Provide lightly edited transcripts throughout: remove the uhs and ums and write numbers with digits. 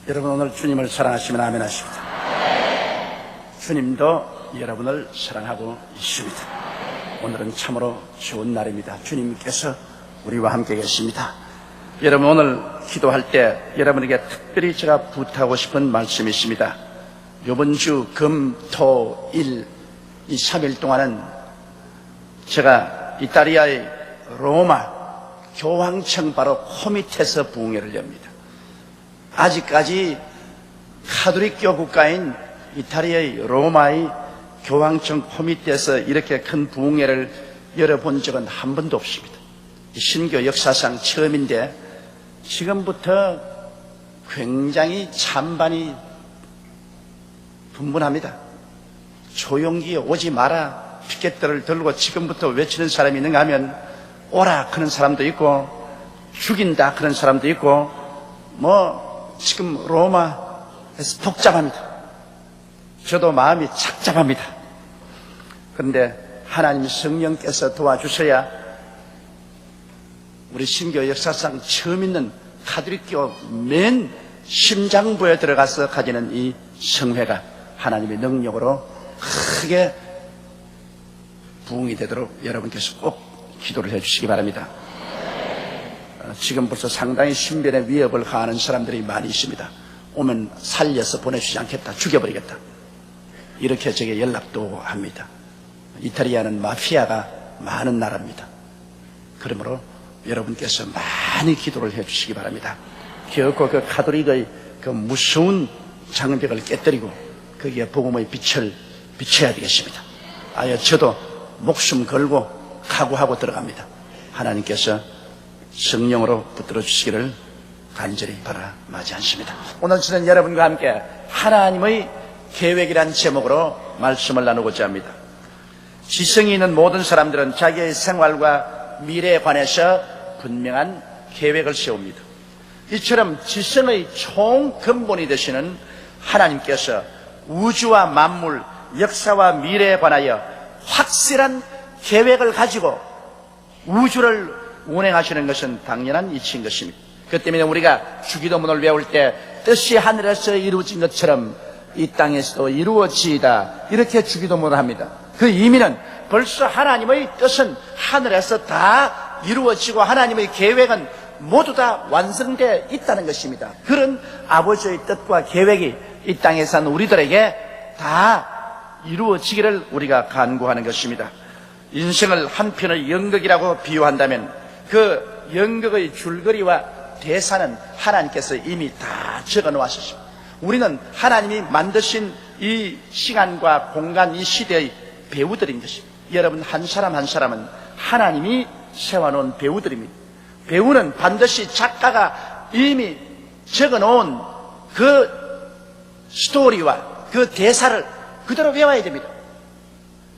여러분, 오늘 주님을 사랑하시면 아멘 하십니다. 주님도 여러분을 사랑하고 있습니다. 오늘은 참으로 좋은 날입니다. 주님께서 우리와 함께 계십니다. 여러분, 오늘 기도할 때 여러분에게 특별히 제가 부탁하고 싶은 말씀이 있습니다. 이번 주 금, 토, 일, 이 3일 동안은 제가 이탈리아의 로마 교황청 바로 그 밑에서 부흥회를 엽니다. 아직까지 카톨릭교 국가인 이탈리아의 로마의 교황청 그 밑에서 이렇게 큰 부흥회를 열어본 적은 한 번도 없습니다. 신교 역사상 처음인데 지금부터 굉장히 찬반이 분분합니다. 조용히 오지 마라 피켓들을 들고 지금부터 외치는 사람이 있는가 하면 오라 그런 사람도 있고 죽인다 그런 사람도 있고 지금 로마에서 복잡합니다. 저도 마음이 착잡합니다. 그런데 하나님 성령께서 도와주셔야 우리 신교 역사상 처음 있는 카톨릭교 맨 심장부에 들어가서 가지는 이 성회가 하나님의 능력으로 크게 부흥이 되도록 여러분께서 꼭 기도를 해주시기 바랍니다. 지금 벌써 상당히 신변의 위협을 가하는 사람들이 많이 있습니다. 오면 살려서 보내주지 않겠다, 죽여버리겠다, 이렇게 제게 연락도 합니다. 이탈리아는 마피아가 많은 나라입니다. 그러므로 여러분께서 많이 기도를 해주시기 바랍니다. 결코 그 가톨릭의 그 무서운 장벽을 깨뜨리고 거기에 복음의 빛을 비춰야 되겠습니다. 아예 저도 목숨 걸고 각오하고 들어갑니다. 하나님께서 성령으로 붙들어 주시기를 간절히 바라마지 않습니다. 오늘 저는 여러분과 함께 하나님의 계획이란 제목으로 말씀을 나누고자 합니다. 지성이 있는 모든 사람들은 자기의 생활과 미래에 관해서 분명한 계획을 세웁니다. 이처럼 지성의 총근본이 되시는 하나님께서 우주와 만물, 역사와 미래에 관하여 확실한 계획을 가지고 우주를 운행하시는 것은 당연한 이치인 것입니다. 그 때문에 우리가 주기도문을 외울 때 뜻이 하늘에서 이루어진 것처럼 이 땅에서도 이루어지이다, 이렇게 주기도문을 합니다. 그 의미는 벌써 하나님의 뜻은 하늘에서 다 이루어지고 하나님의 계획은 모두 다 완성되어 있다는 것입니다. 그런 아버지의 뜻과 계획이 이 땅에 사는 우리들에게 다 이루어지기를 우리가 간구하는 것입니다. 인생을 한편의 연극이라고 비유한다면 그 연극의 줄거리와 대사는 하나님께서 이미 다 적어 놓으셨습니다. 우리는 하나님이 만드신 이 시간과 공간, 이 시대의 배우들인 것입니다. 여러분 한 사람 한 사람은 하나님이 세워놓은 배우들입니다. 배우는 반드시 작가가 이미 적어놓은 그 스토리와 그 대사를 그대로 외워야 됩니다.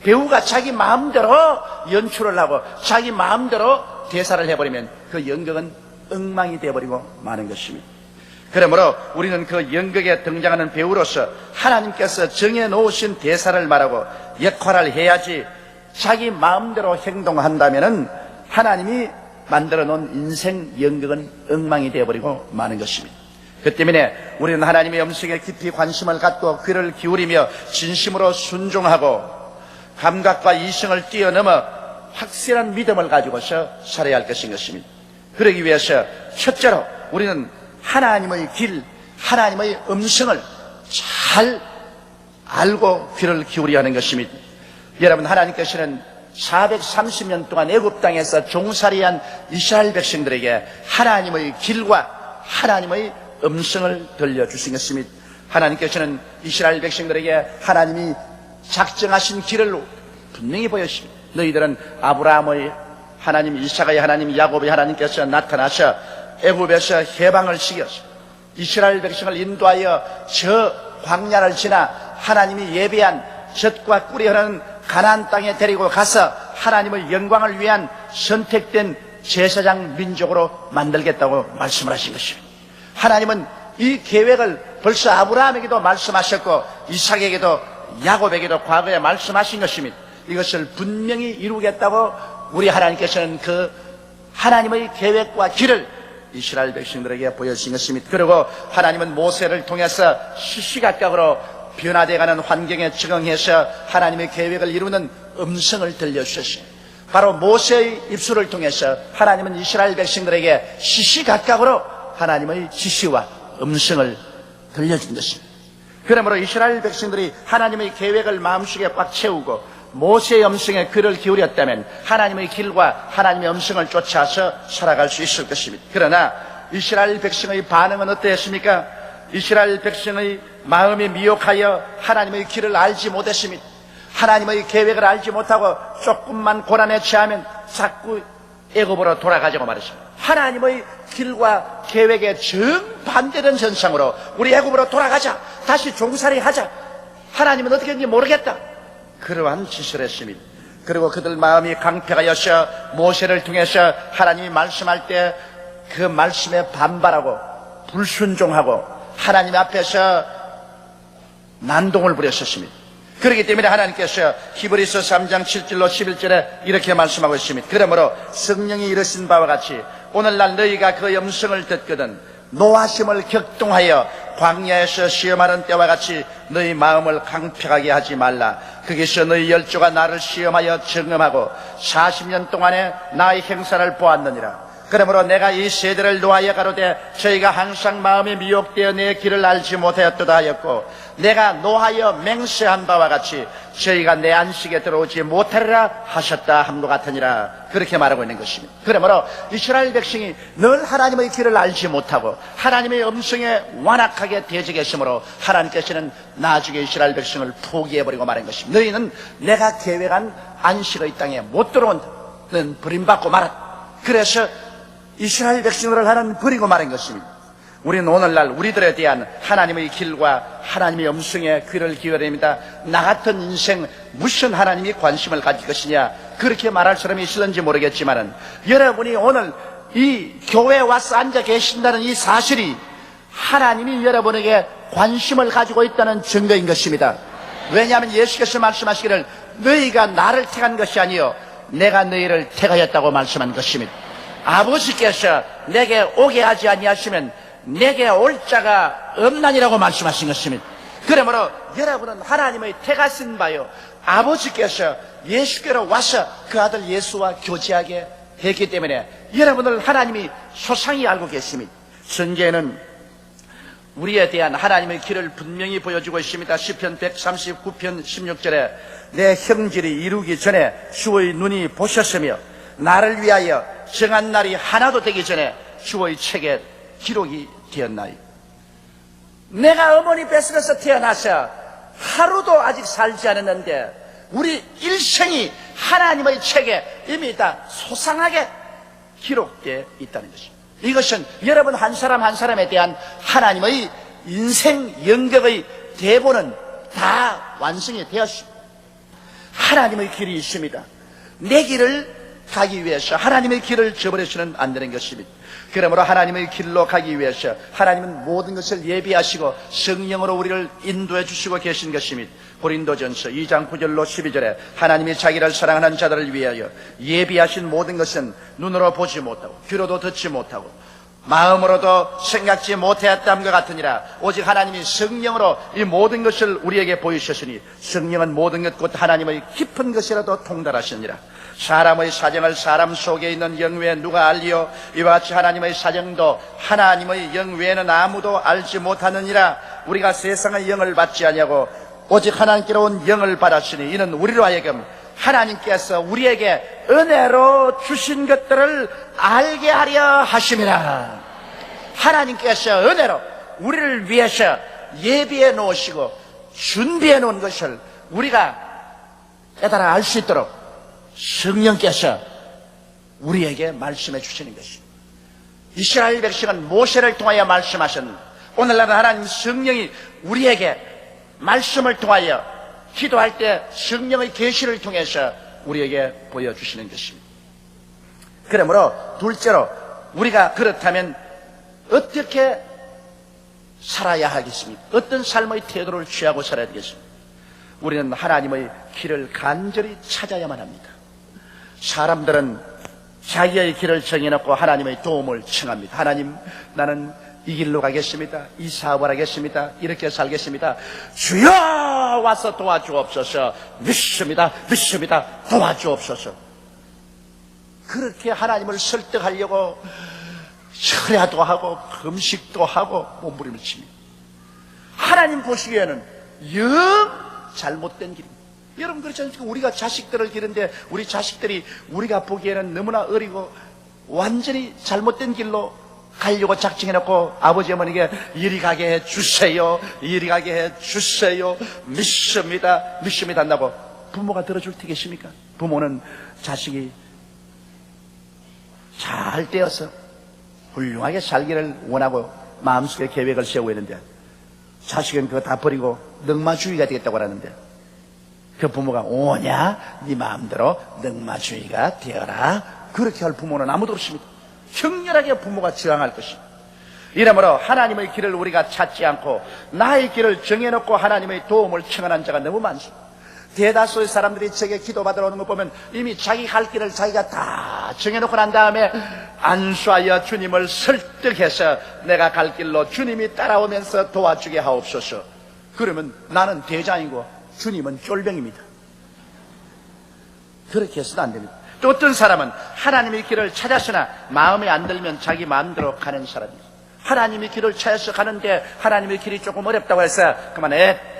배우가 자기 마음대로 연출을 하고 자기 마음대로 대사를 해버리면 그 연극은 엉망이 되어버리고 마는 것입니다. 그러므로 우리는 그 연극에 등장하는 배우로서 하나님께서 정해놓으신 대사를 말하고 역할을 해야지 자기 마음대로 행동한다면 하나님이 만들어 놓은 인생 연극은 엉망이 되어버리고 마는 것입니다. 그 때문에 우리는 하나님의 음성에 깊이 관심을 갖고 귀를 기울이며 진심으로 순종하고 감각과 이성을 뛰어넘어 확실한 믿음을 가지고서 살아야 할 것인 것입니다. 그러기 위해서 첫째로 우리는 하나님의 길, 하나님의 음성을 잘 알고 귀를 기울여야 하는 것입니다. 여러분, 하나님께서는 430년 동안 애굽 땅에서 종살이한 이스라엘 백성들에게 하나님의 길과 하나님의 음성을 들려주신 것입니다. 하나님께서는 이스라엘 백성들에게 하나님이 작정하신 길을 분명히 보였습니다. 너희들은 아브라함의 하나님, 이삭의 하나님, 야곱의 하나님께서 나타나셔 애굽에서 해방을 시켰어. 이스라엘 백성을 인도하여 저 광야를 지나 하나님이 예비한 젖과 꿀이 흐르는 가나안 땅에 데리고 가서 하나님의 영광을 위한 선택된 제사장 민족으로 만들겠다고 말씀을 하신 것입니다. 하나님은 이 계획을 벌써 아브라함에게도 말씀하셨고 이삭에게도 야곱에게도 과거에 말씀하신 것입니다. 이것을 분명히 이루겠다고 우리 하나님께서는 그 하나님의 계획과 길을 이스라엘 백성들에게 보여주신 것입니다. 그리고 하나님은 모세를 통해서 시시각각으로 변화되어가는 환경에 적응해서 하나님의 계획을 이루는 음성을 들려주셨어요. 바로 모세의 입술을 통해서 하나님은 이스라엘 백성들에게 시시각각으로 하나님의 지시와 음성을 들려준 것입니다. 그러므로 이스라엘 백성들이 하나님의 계획을 마음속에 꽉 채우고 모세의 음성에 귀를 기울였다면 하나님의 길과 하나님의 음성을 쫓아서 살아갈 수 있을 것입니다. 그러나 이스라엘 백성의 반응은 어떠했습니까? 이스라엘 백성의 마음이 미혹하여 하나님의 길을 알지 못했습니다. 하나님의 계획을 알지 못하고 조금만 고난에 처하면 자꾸 애굽으로 돌아가자고 말했습니다. 하나님의 길과 계획에 정반대된 현상으로 우리 애굽으로 돌아가자, 다시 종살이 하자, 하나님은 어떻게 했는지 모르겠다, 그러한 짓을 했습니다. 그리고 그들 마음이 강팍하여서 모세를 통해서 하나님이 말씀할 때 그 말씀에 반발하고 불순종하고 하나님 앞에서 난동을 부렸었습니다. 그렇기 때문에 하나님께서 히브리서 3장 7절로 11절에 이렇게 말씀하고 있습니다. 그러므로 성령이 이르신 바와 같이 오늘날 너희가 그 음성을 듣거든 노하심을 격동하여 광야에서 시험하는 때와 같이 너희 마음을 강팍하게 하지 말라. 거기서 너희 열조가 나를 시험하여 증험하고 40년 동안에 나의 행사를 보았느니라. 그러므로 내가 이 세대를 노하여 가로되 저희가 항상 마음이 미혹되어 내 길을 알지 못하였도다 하였고, 내가 노하여 맹세한 바와 같이 저희가 내 안식에 들어오지 못하리라 하셨다 함과 같으니라. 그렇게 말하고 있는 것입니다. 그러므로 이스라엘 백성이 늘 하나님의 길을 알지 못하고 하나님의 음성에 완악하게 대적했으므로 하나님께서는 나중에 이스라엘 백성을 포기해버리고 말한 것입니다. 너희는 내가 계획한 안식의 땅에 못 들어오는 버림받고 말았다. 그래서 이스라엘 백성들을 하나님 버리고 말한 것입니다. 우리는 오늘날 우리들에 대한 하나님의 길과 하나님의 음성에 귀를 기울입니다. 나 같은 인생 무슨 하나님이 관심을 가질 것이냐, 그렇게 말할 사람이 있을는지 모르겠지만 여러분이 오늘 이 교회에 와서 앉아 계신다는 이 사실이 하나님이 여러분에게 관심을 가지고 있다는 증거인 것입니다. 왜냐하면 예수께서 말씀하시기를 너희가 나를 택한 것이 아니요 내가 너희를 택하였다고 말씀한 것입니다. 아버지께서 내게 오게 하지 아니하시면 내게 올 자가 없나니라고 말씀하신 것입니다. 그러므로 여러분은 하나님의 택하신 바요 아버지께서 예수께로 와서 그 아들 예수와 교제하게 했기 때문에 여러분을 하나님이 소상히 알고 계십니다. 선지에는 우리에 대한 하나님의 길을 분명히 보여주고 있습니다. 시편 139편 16절에 내 형질이 이루기 전에 주의 눈이 보셨으며 나를 위하여 정한 날이 하나도 되기 전에 주의 책에 기록이 되었나이. 내가 어머니 뱃속에서 태어나서 하루도 아직 살지 않았는데 우리 일생이 하나님의 책에 이미 다 소상하게 기록되어 있다는 것입니다. 이것은 여러분 한 사람 한 사람에 대한 하나님의 인생 연극의 대본은 다 완성이 되었습니다. 하나님의 길이 있습니다. 내 길을 가기 위해서 하나님의 길을 저버려서는 안 되는 것입니다. 그러므로 하나님의 길로 가기 위해서 하나님은 모든 것을 예비하시고 성령으로 우리를 인도해 주시고 계신 것입니다. 고린도전서 2장 9절로 12절에 하나님이 자기를 사랑하는 자들을 위하여 예비하신 모든 것은 눈으로 보지 못하고 귀로도 듣지 못하고 마음으로도 생각지 못하였다함과 같으니라. 오직 하나님이 성령으로 이 모든 것을 우리에게 보이셨으니 성령은 모든 것 곧 하나님의 깊은 것이라도 통달하시니라. 사람의 사정을 사람 속에 있는 영 외에 누가 알리요? 이와 같이 하나님의 사정도 하나님의 영 외에는 아무도 알지 못하느니라. 우리가 세상의 영을 받지 아니하고 오직 하나님께로 온 영을 받았으니 이는 우리로 하여금 하나님께서 우리에게 은혜로 주신 것들을 알게 하려 하심이라. 하나님께서 은혜로 우리를 위해서 예비해 놓으시고 준비해 놓은 것을 우리가 깨달아 알 수 있도록 성령께서 우리에게 말씀해 주시는 것입니다. 이스라엘 백성은 모세를 통하여 말씀하셨는데 오늘날은 하나님 성령이 우리에게 말씀을 통하여 기도할 때 성령의 계시를 통해서 우리에게 보여주시는 것입니다. 그러므로 둘째로 우리가 그렇다면 어떻게 살아야 하겠습니까? 어떤 삶의 태도를 취하고 살아야 되겠습니까? 우리는 하나님의 길을 간절히 찾아야만 합니다. 사람들은 자기의 길을 정해놓고 하나님의 도움을 청합니다. 하나님, 나는 이 길로 가겠습니다. 이 사업을 하겠습니다. 이렇게 살겠습니다. 주여 와서 도와주옵소서. 믿습니다. 도와주옵소서. 그렇게 하나님을 설득하려고 철야도 하고 금식도 하고 몸부림을 칩니다. 하나님 보시기에는 영 잘못된 길입니다. 여러분 그렇지 않습니까? 우리가 자식들을 기르는데 우리 자식들이 우리가 보기에는 너무나 어리고 완전히 잘못된 길로 가려고 작정해놓고 아버지 어머니에게 이리 가게 해주세요. 이리 가게 해주세요. 믿습니다 한다고 부모가 들어줄 테겠습니까? 부모는 자식이 잘 되어서 훌륭하게 살기를 원하고 마음속에 계획을 세우고 있는데 자식은 그거 다 버리고 넉마주의가 되겠다고 하는데 그 부모가 오냐? 네 마음대로 넉마주의가 되어라. 그렇게 할 부모는 아무도 없습니다. 격렬하게 부모가 저항할 것입니다. 이러므로 하나님의 길을 우리가 찾지 않고 나의 길을 정해놓고 하나님의 도움을 청하는 자가 너무 많습니다. 대다수의 사람들이 제게 기도받으러 오는 거 보면 이미 자기 갈 길을 자기가 다 정해놓고 난 다음에 안수하여 주님을 설득해서 내가 갈 길로 주님이 따라오면서 도와주게 하옵소서. 그러면 나는 대장이고 주님은 쫄병입니다. 그렇게 해서는 안 됩니다. 또 어떤 사람은 하나님의 길을 찾았으나 마음에 안 들면 자기 마음대로 가는 사람입니다. 하나님의 길을 찾아서 가는데 하나님의 길이 조금 어렵다고 해서 그만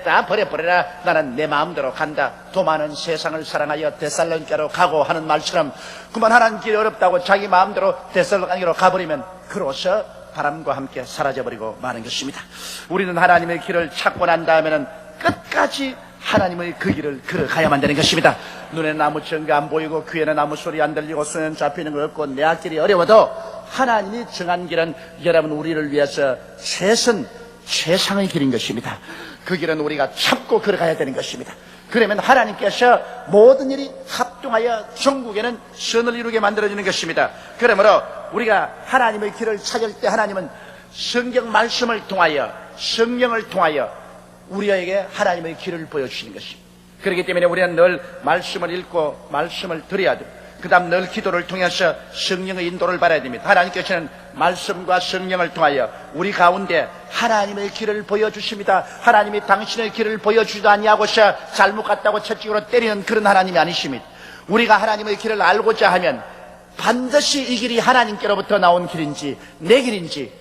다 버려버려라. 나는 내 마음대로 간다. 더 많은 세상을 사랑하여 데살로니가로 가고 하는 말처럼 그만 하나님 길이 어렵다고 자기 마음대로 데살로니가로 가버리면 그로서 바람과 함께 사라져버리고 마는 것입니다. 우리는 하나님의 길을 찾고 난 다음에는 끝까지 하나님의 그 길을 걸어가야만 되는 것입니다. 눈에는 아무 증거 안 보이고 귀에는 아무 소리 안 들리고 손에는 잡히는 거 없고 내 앞길이 어려워도 하나님이 정한 길은 여러분 우리를 위해서 최상의 길인 것입니다. 그 길은 우리가 참고 걸어가야 되는 것입니다. 그러면 하나님께서 모든 일이 합동하여 전국에는 선을 이루게 만들어지는 것입니다. 그러므로 우리가 하나님의 길을 찾을 때 하나님은 성경 말씀을 통하여 성령을 통하여 우리에게 하나님의 길을 보여주시는 것입니다. 그렇기 때문에 우리는 늘 말씀을 읽고 말씀을 들어야 됩니다. 그 다음 늘 기도를 통해서 성령의 인도를 받아야 됩니다. 하나님께서는 말씀과 성령을 통하여 우리 가운데 하나님의 길을 보여주십니다. 하나님이 당신의 길을 보여주지도 아니하고서 잘못 갔다고 채찍으로 때리는 그런 하나님이 아니십니다. 우리가 하나님의 길을 알고자 하면 반드시 이 길이 하나님께로부터 나온 길인지 내 길인지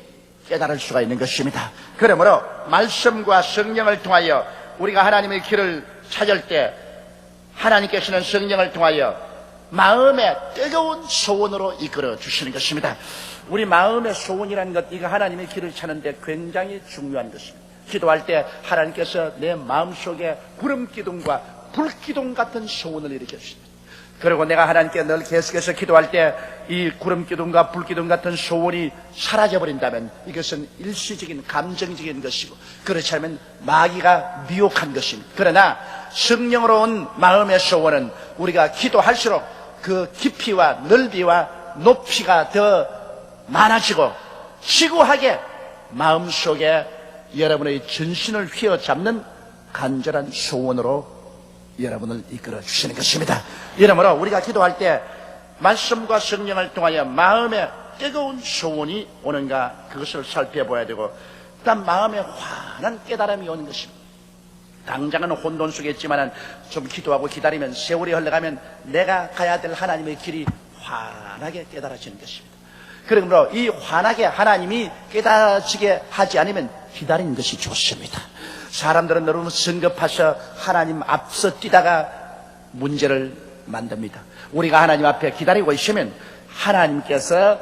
깨달을 수가 있는 것입니다. 그러므로 말씀과 성령을 통하여 우리가 하나님의 길을 찾을 때 하나님께서는 성령을 통하여 마음의 뜨거운 소원으로 이끌어 주시는 것입니다. 우리 마음의 소원이라는 것, 이거 하나님의 길을 찾는데 굉장히 중요한 것입니다. 기도할 때 하나님께서 내 마음속에 구름기둥과 불기둥 같은 소원을 일으켜 주십니다. 그리고 내가 하나님께 늘 계속해서 기도할 때 이 구름기둥과 불기둥 같은 소원이 사라져버린다면 이것은 일시적인 감정적인 것이고 그렇지 않으면 마귀가 미혹한 것입니다. 그러나 성령으로 온 마음의 소원은 우리가 기도할수록 그 깊이와 넓이와 높이가 더 많아지고 지구하게 마음속에 여러분의 전신을 휘어잡는 간절한 소원으로 여러분을 이끌어 주시는 것입니다. 이러므로 우리가 기도할 때 말씀과 성령을 통하여 마음에 뜨거운 소원이 오는가 그것을 살펴봐야 되고 그다음 마음에 환한 깨달음이 오는 것입니다. 당장은 혼돈 속에 있지만 좀 기도하고 기다리면 세월이 흘러가면 내가 가야 될 하나님의 길이 환하게 깨달아지는 것입니다. 그러므로 이 환하게 하나님이 깨달아지게 하지 않으면 기다리는 것이 좋습니다. 사람들은 너무 성급해서 하나님 앞서 뛰다가 문제를 만듭니다. 우리가 하나님 앞에 기다리고 있으면 하나님께서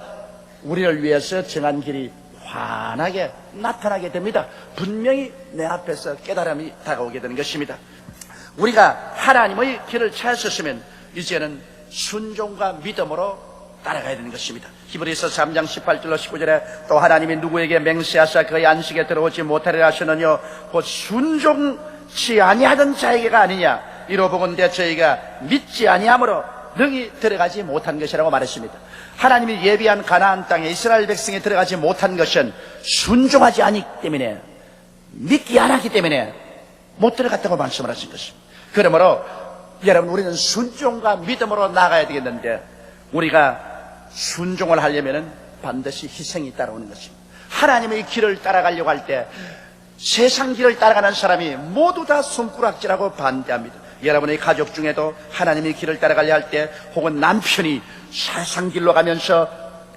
우리를 위해서 정한 길이 환하게 나타나게 됩니다. 분명히 내 앞에서 깨달음이 다가오게 되는 것입니다. 우리가 하나님의 길을 찾았으면 이제는 순종과 믿음으로 따라가야 되는 것입니다. 히브리서 3장 18절로 19절에 또 하나님이 누구에게 맹세하사 그의 안식에 들어오지 못하리라 하시느뇨 곧 순종치 아니하던 자에게가 아니냐 이로 보건대 저희가 믿지 아니함으로 능히 들어가지 못한 것이라고 말했습니다. 하나님이 예비한 가나안 땅에 이스라엘 백성이 들어가지 못한 것은 순종하지 않기 때문에 믿기 안 하기 때문에 못 들어갔다고 말씀을 하신 것입니다. 그러므로 여러분 우리는 순종과 믿음으로 나가야 되겠는데 우리가 순종을 하려면 반드시 희생이 따라오는 것입니다. 하나님의 길을 따라가려고 할 때 세상 길을 따라가는 사람이 모두 다 손가락질하고 반대합니다. 여러분의 가족 중에도 하나님의 길을 따라가려 할 때 혹은 남편이 세상 길로 가면서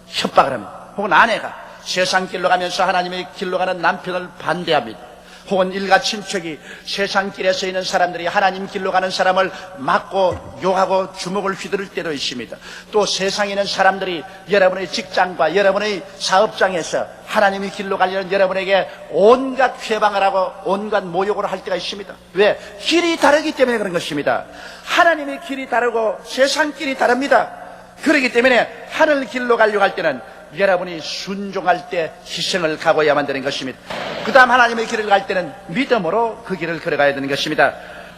협박을 합니다. 혹은 아내가 세상 길로 가면서 하나님의 길로 가는 남편을 반대합니다. 혹은 일가 친척이 세상 길에 서 있는 사람들이 하나님 길로 가는 사람을 맞고 욕하고 주먹을 휘두를 때도 있습니다. 또 세상에 있는 사람들이 여러분의 직장과 여러분의 사업장에서 하나님의 길로 가려는 여러분에게 온갖 회방을 하고 온갖 모욕을 할 때가 있습니다. 왜? 길이 다르기 때문에 그런 것입니다. 하나님의 길이 다르고 세상 길이 다릅니다. 그렇기 때문에 하늘 길로 가려고 할 때는 여러분이 순종할 때 희생을 각오해야만 되는 것입니다. 그 다음 하나님의 길을 갈 때는 믿음으로 그 길을 걸어가야 되는 것입니다.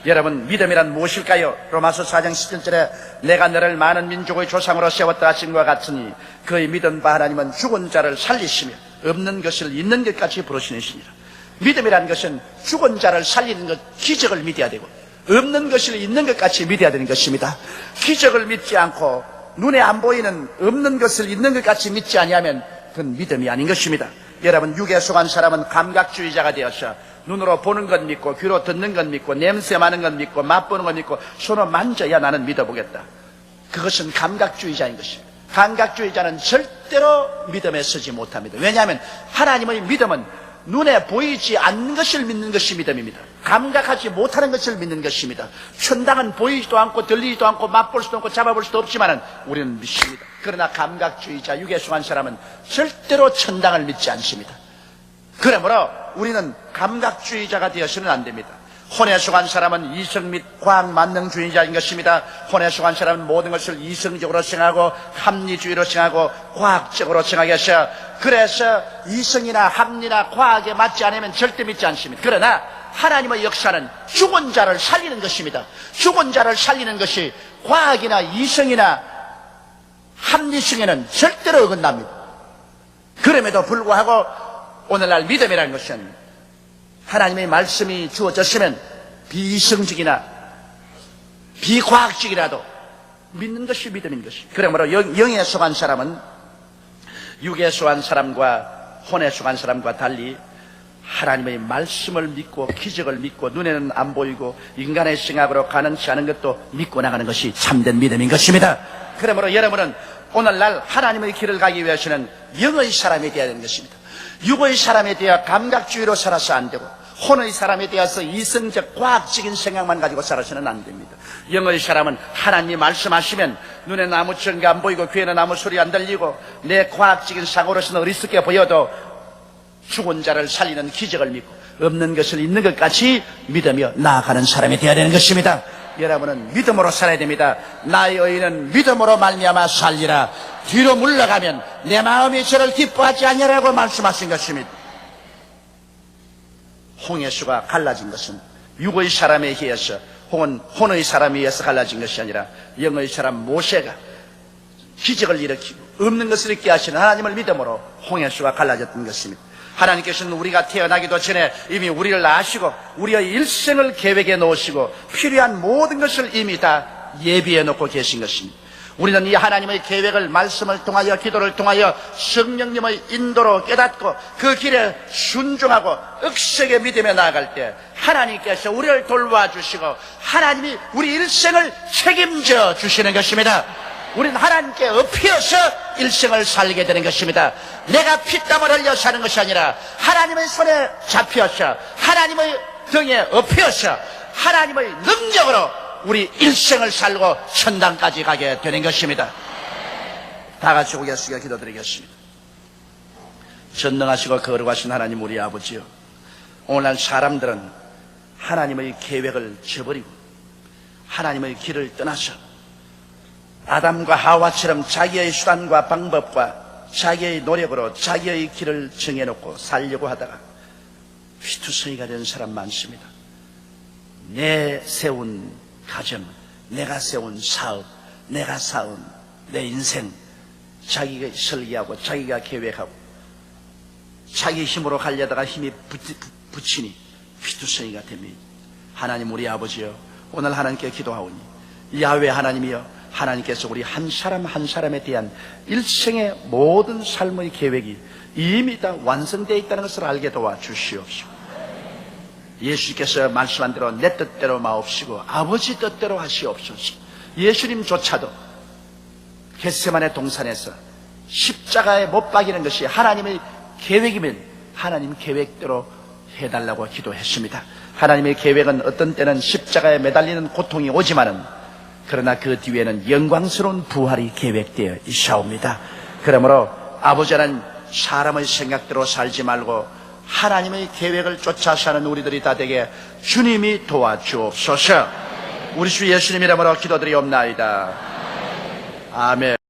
여러분, 믿음이란 무엇일까요? 로마서 4장 17절에 내가 너를 많은 민족의 조상으로 세웠다 하신 것과 같으니 그의 믿은 바 하나님은 죽은 자를 살리시며 없는 것을 있는 것까지 부르시느시니라. 믿음이란 것은 죽은 자를 살리는 것, 기적을 믿어야 되고 없는 것을 있는 것까지 믿어야 되는 것입니다. 기적을 믿지 않고 눈에 안 보이는 없는 것을 있는 것 같이 믿지 아니하면 그건 믿음이 아닌 것입니다. 여러분, 육에 속한 사람은 감각주의자가 되어서 눈으로 보는 것 믿고 귀로 듣는 것 믿고 냄새 맡는 것 믿고 맛보는 것 믿고 손으로 만져야 나는 믿어보겠다. 그것은 감각주의자인 것입니다. 감각주의자는 절대로 믿음에 서지 못합니다. 왜냐하면 하나님의 믿음은 눈에 보이지 않는 것을 믿는 것이 믿음입니다. 감각하지 못하는 것을 믿는 것입니다. 천당은 보이지도 않고 들리지도 않고 맛볼 수도 없고 잡아볼 수도 없지만 우리는 믿습니다. 그러나 감각주의자, 육에 속한 사람은 절대로 천당을 믿지 않습니다. 그러므로 우리는 감각주의자가 되어서는 안 됩니다. 혼에 속한 사람은 이성 및 과학 만능주의자인 것입니다. 혼에 속한 사람은 모든 것을 이성적으로 생각하고 합리주의로 생각하고 과학적으로 생각해서 그래서 이성이나 합리나 과학에 맞지 않으면 절대 믿지 않습니다. 그러나 하나님의 역사는 죽은 자를 살리는 것입니다. 죽은 자를 살리는 것이 과학이나 이성이나 합리성에는 절대로 어긋납니다. 그럼에도 불구하고 오늘날 믿음이라는 것은 하나님의 말씀이 주어졌으면 비이성적이나 비과학적이라도 믿는 것이 믿음인 것입니다. 그러므로 영에 속한 사람은 육에 속한 사람과 혼에 속한 사람과 달리 하나님의 말씀을 믿고 기적을 믿고 눈에는 안 보이고 인간의 생각으로 가능치 않은 것도 믿고 나가는 것이 참된 믿음인 것입니다. 그러므로 여러분은 오늘날 하나님의 길을 가기 위해서는 영의 사람이 되어야 되는 것입니다. 육의 사람에 대해 감각주의로 살아서 안 되고 혼의 사람에 대해서 이성적 과학적인 생각만 가지고 살아서는 안 됩니다. 영의 사람은 하나님이 말씀하시면 눈에는 아무 증거 안 보이고 귀에는 아무 소리 안 들리고 내 과학적인 사고로서는 어리석게 보여도 죽은 자를 살리는 기적을 믿고 없는 것을 있는 것 같이 믿으며 나아가는 사람이 되어야 되는 것입니다. 여러분은 믿음으로 살아야 됩니다. 나의 의인은 믿음으로 말미암아 살리라. 뒤로 물러가면 내 마음이 저를 기뻐하지 않으라고 말씀하신 것입니다. 홍해수가 갈라진 것은 육의 사람에 의해서 혹은 혼의 사람에 의해서 갈라진 것이 아니라 영의 사람 모세가 기적을 일으키고 없는 것을 있게 하시는 하나님을 믿음으로 홍해수가 갈라졌던 것입니다. 하나님께서는 우리가 태어나기도 전에 이미 우리를 아시고 우리의 일생을 계획해 놓으시고 필요한 모든 것을 이미 다 예비해 놓고 계신 것입니다. 우리는 이 하나님의 계획을 말씀을 통하여 기도를 통하여 성령님의 인도로 깨닫고 그 길에 순종하고 억세게 믿으며 나아갈 때 하나님께서 우리를 돌봐주시고 하나님이 우리 일생을 책임져 주시는 것입니다. 우리는 하나님께 엎혀서 일생을 살게 되는 것입니다. 내가 피땀을 흘려 사는 것이 아니라 하나님의 손에 잡혀서 하나님의 등에 엎혀서 하나님의 능력으로 우리 일생을 살고 천당까지 가게 되는 것입니다. 다 같이 고개 숙여 기도드리겠습니다. 전능하시고 거룩하신 하나님 우리 아버지요, 오늘날 사람들은 하나님의 계획을 저버리고 하나님의 길을 떠나서 아담과 하와처럼 자기의 수단과 방법과 자기의 노력으로 자기의 길을 정해놓고 살려고 하다가 휘투성이가 된 사람 많습니다. 내 세운 가정, 내가 세운 사업, 내가 쌓은 내 인생, 자기가 설계하고 자기가 계획하고 자기 힘으로 가려다가 힘이 붙이니 휘투성이가 됩니다. 하나님 우리 아버지여, 오늘 하나님께 기도하오니 야훼 하나님이여, 하나님께서 우리 한 사람 한 사람에 대한 일생의 모든 삶의 계획이 이미 다 완성되어 있다는 것을 알게 도와주시옵시고, 예수께서 말씀한 대로 내 뜻대로 마옵시고 아버지 뜻대로 하시옵소서. 예수님조차도 겟세마네 동산에서 십자가에 못 박이는 것이 하나님의 계획이면 하나님 계획대로 해달라고 기도했습니다. 하나님의 계획은 어떤 때는 십자가에 매달리는 고통이 오지만은, 그러나 그 뒤에는 영광스러운 부활이 계획되어 있사옵니다. 그러므로 아버지는 사람의 생각대로 살지 말고 하나님의 계획을 쫓아 사는 우리들이 다 되게 주님이 도와주옵소서. 우리 주 예수님 이름으로 기도드리옵나이다. 아멘.